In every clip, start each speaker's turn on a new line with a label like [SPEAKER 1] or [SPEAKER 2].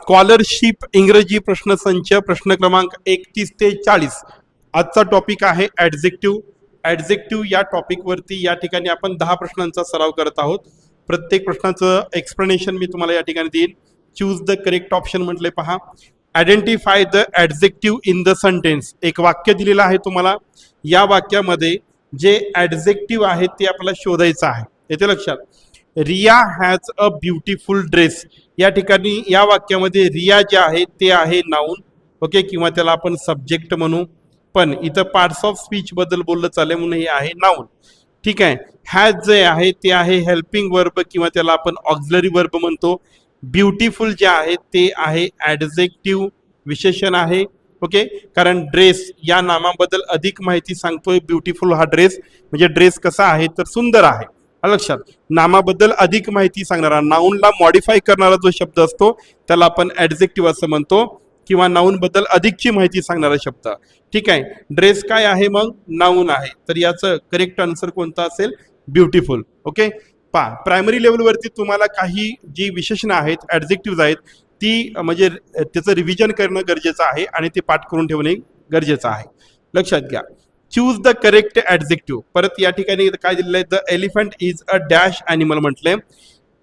[SPEAKER 1] Scholarship इंग्रजी प्रश्नसंच प्रश्न क्रमांक 31 ते 40. आजचा टॉपिक आहे ॲडजेक्टिव्ह. ॲडजेक्टिव्ह या टॉपिकवरती या ठिकाणी आपण 10 प्रश्नांचा सराव करत आहोत. प्रत्येक प्रश्नाचं एक्सप्लेनेशन मी तुम्हाला या ठिकाणी देईन. चूज द करेक्ट ऑप्शन म्हटले पहा. Identify the adjective in the sentence. एक वाक्य दिलेलं आहे तुम्हाला. या वाक्यामध्ये जे ॲडजेक्टिव्ह आहे ते आपल्याला शोधायचं आहे. येते लक्षात. Riya has a beautiful dress. या ठिकाणी या वाक्यामध्ये रिया जे आहे ते आहे नाऊन, ओके, किंवा त्याला आपण सब्जेक्ट म्हणू. पण इथं पार्ट्स ऑफ स्पीच बद्दल बोललं चालेल म्हणून हे आहे नाऊन. ठीक आहे. हॅज जे आहे ते आहे हेल्पिंग वर्ब किंवा त्याला आपण ऑक्झिलरी वर्ब म्हणतो. ब्युटिफुल जे आहे ते आहे ॲडजेक्टिव्ह विशेषण आहे. ओके, कारण ड्रेस या नामाबद्दल अधिक माहिती सांगतोय. ब्युटिफुल हा ड्रेस म्हणजे ड्रेस कसा आहे तर सुंदर आहे. लक्षात. नामाबद्दल अधिक माहिती सांगणारा, नाऊनला मॉडिफाय करणारा जो शब्द असतो त्याला आपण ॲडजेक्टिव्ह असं म्हणतो, किंवा नाऊन बद्दल अधिकची माहिती सांगणारा शब्द. ठीक आहे. ड्रेस काय आहे मग? नाऊन आहे. तर याचं करेक्ट आन्सर कोणता असेल? ब्युटिफुल. ओके. पहा, प्रायमरी लेवलवरती तुम्हाला काही जी विशेषणं आहेत, ॲडजेक्टिव्ह आहेत, ती म्हणजे त्याचं रिव्हिजन करणं गरजेचं आहे आणि ते पाठ करून ठेवणे गरजेचं आहे. लक्षात घ्या. Choose the correct adjective. परत या ठिकाणी काय दिलेलं आहे? The elephant is a dash animal म्हटलंय.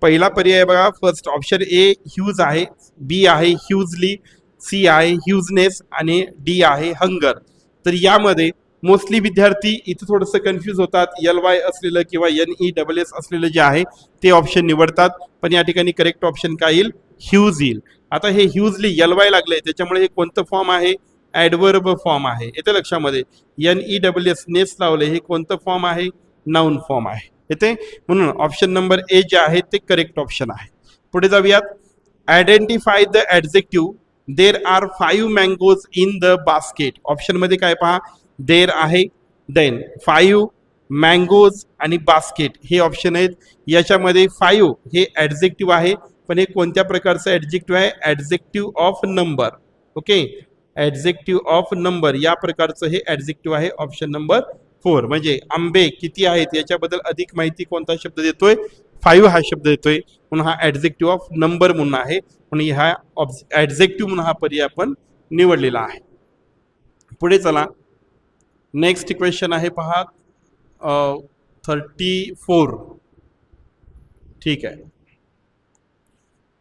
[SPEAKER 1] पहिला पर्याय बघा, फर्स्ट ऑप्शन ए ह्यूज आहे, बी आहे ह्यूजली, सी आहे ह्यूजनेस आणि डी आहे हंगर. तर यामध्ये मोस्टली विद्यार्थी इथं थोडंसं कन्फ्यूज होतात. LY असलेलं किंवा NESS असलेलं जे आहे ते ऑप्शन निवडतात. पण या ठिकाणी करेक्ट ऑप्शन काय येईल? ह्यूज येईल. आता हे ह्यूजली LY लागले, त्याच्यामुळे हे कोणतं फॉर्म आहे? ॲडवर्ब फॉर्म आहे. येते लक्षामध्ये. NESS नेस लावले, हे कोणतं फॉर्म आहे? नाऊन फॉर्म आहे. येते. म्हणून ऑप्शन नंबर ए जे आहे ते करेक्ट ऑप्शन आहे. पुढे जाऊयात. Identify the adjective. There are 5 mangoes in the basket. ऑप्शनमध्ये काय पहा? देर आहे, देन 5 मँगोज आणि बास्केट हे ऑप्शन आहेत. याच्यामध्ये 5 हे ॲडजेक्टिव्ह आहे, पण हे कोणत्या प्रकारचं ॲडजेक्टिव्ह आहे? Adjective of number. Okay, adjective of number या प्रकारचं हे ॲडजेक्टिव्ह आहे. Option number 4. म्हणजे आंबे किती आहेत याच्याबद्दल अधिक माहिती कोणता शब्द देतोय? 5 हा शब्द देतोय. म्हणून हा ॲडजेक्टिव्ह ऑफ नंबर म्हणून आहे. म्हणून हा ॲडजेक्टिव्ह म्हणून हा पर्याय आपण निवडलेला आहे. पुढे चला. नेक्स्ट क्वेश्चन आहे पहा, 34. ठीक आहे.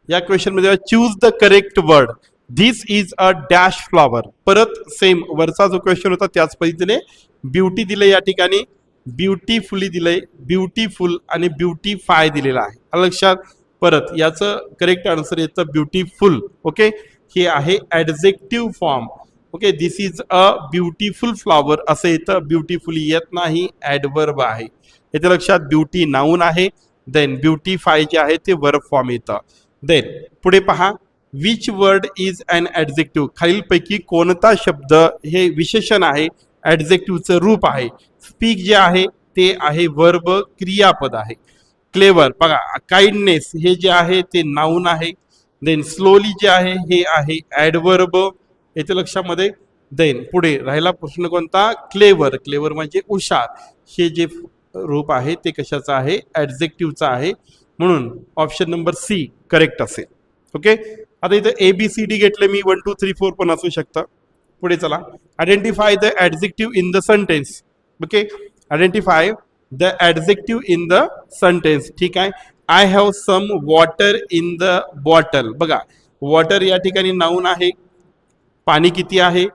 [SPEAKER 1] या क्वेश्चन मध्ये choose the correct word. This is a dash flower. परत सेम वरचा जो क्वेश्चन होता त्याच पद्धतीने ब्युटी दिले, या ठिकाणी ब्युटिफुली दिलंय, ब्युटिफुल आणि ब्युटिफाय दिलेला आहे. लक्षात. परत याचं करेक्ट आन्सर येतं ब्युटिफुल. ओके, हे आहे adjective form. Okay, this is a beautiful flower असं येतं. ब्युटिफुली येत नाही, ॲडवर्ब आहे. येते लक्षात. ब्युटी नाऊन आहे, देन ब्युटिफाय जे आहे ते वर्ब फॉर्म येतं. देन पुढे पहा. Which word is an adjective. खालीलपैकी कोणता शब्द हे विशेषण आहे, ॲडजेक्टिव्हचं रूप आहे? स्पीक जे आहे ते आहे वर्ब, क्रियापद आहे. क्लेवर बघा, काइंडनेस हे जे आहे ते नाऊन आहे. देन स्लोली जे आहे हे आहे ॲडवर्ब. येते लक्षामध्ये. देन पुढे राहिला प्रश्न कोणता? क्लेवर. क्लेवर म्हणजे हुशार. हे जे रूप आहे ते कशाचं आहे? ॲडजेक्टिव्हचं आहे. म्हणून ऑप्शन नंबर सी करेक्ट असेल. ओके. आता इथं ABCD घेतले मी, 1 2 3 4 पण असू शकतं. पुढे चला. Identify the adjective in the sentence. Okay, identify the adjective in the sentence. ठीक आहे. I have some water in the bottle. बघा, वॉटर या ठिकाणी नाऊन आहे. पाणी किती आहे?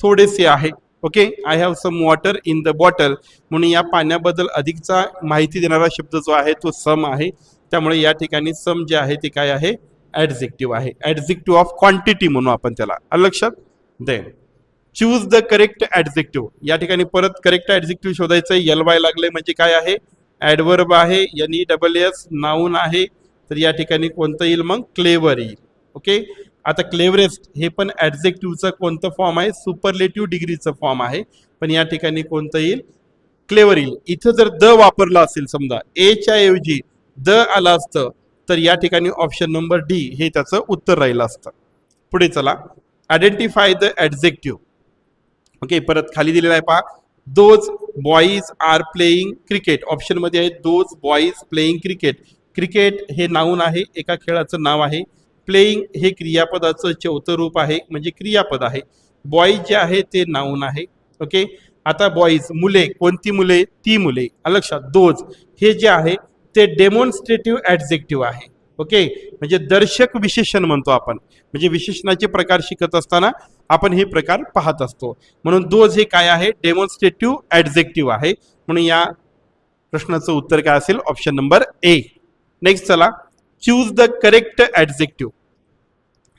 [SPEAKER 1] थोडेसे आहे. Okay, I have some water in the bottle. म्हणून या पाण्याबद्दल अधिकचा माहिती देणारा शब्द जो आहे तो सम आहे. त्यामुळे या ठिकाणी सम जे आहे ते काय आहे? ॲडजेक्टिव्ह आहे. ॲडजेक्टिव्ह ऑफ क्वांटिटी म्हणून आपण त्याला. लक्षात. Then choose the correct adjective. या ठिकाणी परत करेक्ट ॲडजेक्टिव्ह शोधायचं आहे. LY लागले म्हणजे काय आहे? ॲडवर्ब आहे. NESS नाऊन आहे. तर या ठिकाणी कोणतं येईल मग? क्लेवर येईल. ओके. आता क्लेवरेस्ट हे पण ॲडजेक्टिव्हचं कोणतं फॉर्म आहे? सुपरलेटिव्ह डिग्रीचं फॉर्म आहे. पण या ठिकाणी कोणतं येईल? क्लेवर येईल. इथं जर द वापरला असेल, समजा एच्या ऐवजी द आलं असतं, तर या ठिकाणी ऑप्शन नंबर डी हे त्याचं उत्तर राहिलं असतं. पुढे चला. Identify the adjective. ओके, परत खाली दिलेला आहे पहा. Those boys are playing cricket. ऑप्शनमध्ये आहे those boys playing cricket. Cricket हे नाऊन आहे, एका खेळाचं नाव आहे. प्लेइंग हे क्रियापदाचं चौथं रूप आहे, म्हणजे क्रियापद आहे. बॉय जे आहे ते नाऊन आहे. ओके, आता बॉईज मुले, कोणती मुले? ती मुले. लक्षात, दोज हे जे आहे ते डेमॉन्स्ट्रेटिव्ह ॲडजेक्टिव्ह आहे. ओके, म्हणजे दर्शक विशेषण म्हणतो आपण, म्हणजे विशेषणाचे प्रकार शिकत असताना आपण हे प्रकार पाहत असतो. म्हणून दोज हे काय आहे? डेमॉन्स्ट्रेटिव्ह ॲडजेक्टिव्ह आहे. म्हणून या प्रश्नाचं उत्तर काय असेल? Option number A. नेक्स्ट चला, choose the correct adjective.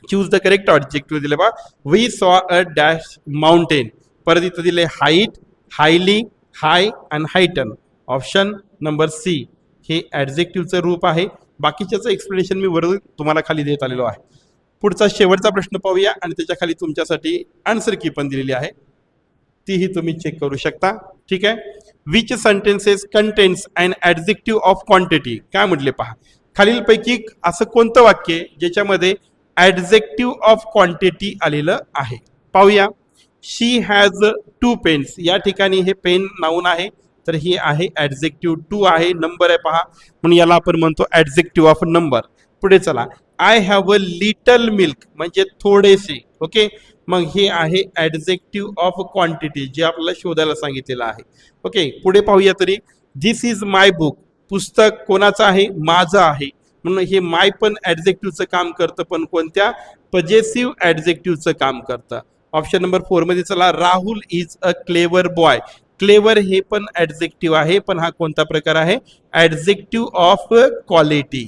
[SPEAKER 1] Choose the correct adjective दिले बा. We saw a dash mountain. परत इथं दिले height, highly, high and heighten. Option number C हे ॲडजेक्टिव्हचं रूप आहे. बाकीच्याचं एक्सप्लेनेशन मी वरून तुम्हाला खाली देत आलेलो आहे. पुढचा शेवटचा प्रश्न पाहूया आणि त्याच्या खाली तुमच्यासाठी आन्सर की पण दिलेली आहे, तीही तुम्ही चेक करू शकता. ठीक आहे. Which sentences contains and adjective of quantity. काय म्हटले पहा, खालीलपैकी असं कोणतं वाक्य ज्याच्यामध्ये ॲडजेक्टिव्ह ऑफ क्वांटिटी आलेलं आहे? पाहूया. शी हॅज 2 पेन्स. या ठिकाणी हे पेन नाऊन आहे, तर ही आहे ॲडजेक्टिव्ह. 2 आहे, नंबर आहे पहा, म्हणून याला आपण म्हणतो ॲडजेक्टिव्ह ऑफ नंबर. पुढे चला, I have a little milk म्हणजे थोडेसे. ओके, मग हे आहे ॲडजेक्टिव्ह ऑफ क्वांटिटी जे आपल्याला शोधायला सांगितलेलं आहे. ओके, पुढे पाहूया तरी. दिस इज माय बुक. पुस्तक कोणाचं आहे? माझं आहे. म्हणून हे माय पण ॲडजेक्टिव्हचं काम करतं, पण कोणत्या? पजेसिव्ह ॲडजेक्टिव्हचं काम करतं. ऑप्शन नंबर 4 मध्ये चला, Rahul is a clever boy. Clever हे पण ॲडजेक्टिव्ह आहे, पण हा कोणता प्रकार आहे? Adjective of quality.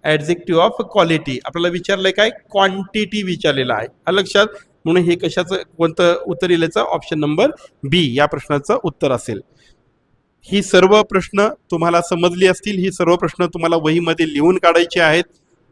[SPEAKER 1] Adjective of quality. आपल्याला विचारलंय काय? क्वांटिटी विचारलेलं आहे. लक्षात, म्हणून हे कशाचं कोणतं उत्तर येईल? ऑप्शन नंबर बी या प्रश्नाचं उत्तर असेल. ही सर्व प्रश्न तुम्हाला समजली असतील. ही सर्व प्रश्न तुम्हाला वहीमध्ये लिहून काढायचे आहेत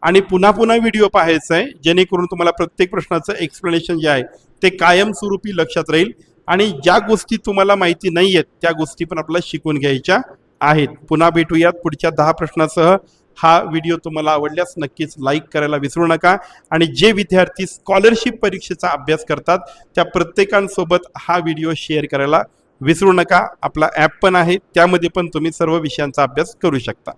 [SPEAKER 1] आणि पुन्हा पुन्हा व्हिडिओ पाहायचा आहे, जेणेकरून तुम्हाला प्रत्येक प्रश्नाचं एक्सप्लेनेशन जे आहे ते कायमस्वरूपी लक्षात राहील. आणि ज्या गोष्टी तुम्हाला माहिती नाही आहेत त्या गोष्टी पण आपल्याला शिकून घ्यायच्या आहेत. पुन्हा भेटूयात पुढच्या 10 प्रश्नासह. हा व्हिडिओ तुम्हाला आवडल्यास नक्कीच लाईक करायला विसरू नका. आणि जे विद्यार्थी स्कॉलरशिप परीक्षेचा अभ्यास करतात त्या प्रत्येकांसोबत हा व्हिडिओ शेअर करायला विसरू नका. आपला ॲप पण आहे, त्यामध्ये पण तुम्ही सर्व विषयांचा अभ्यास करू शकता.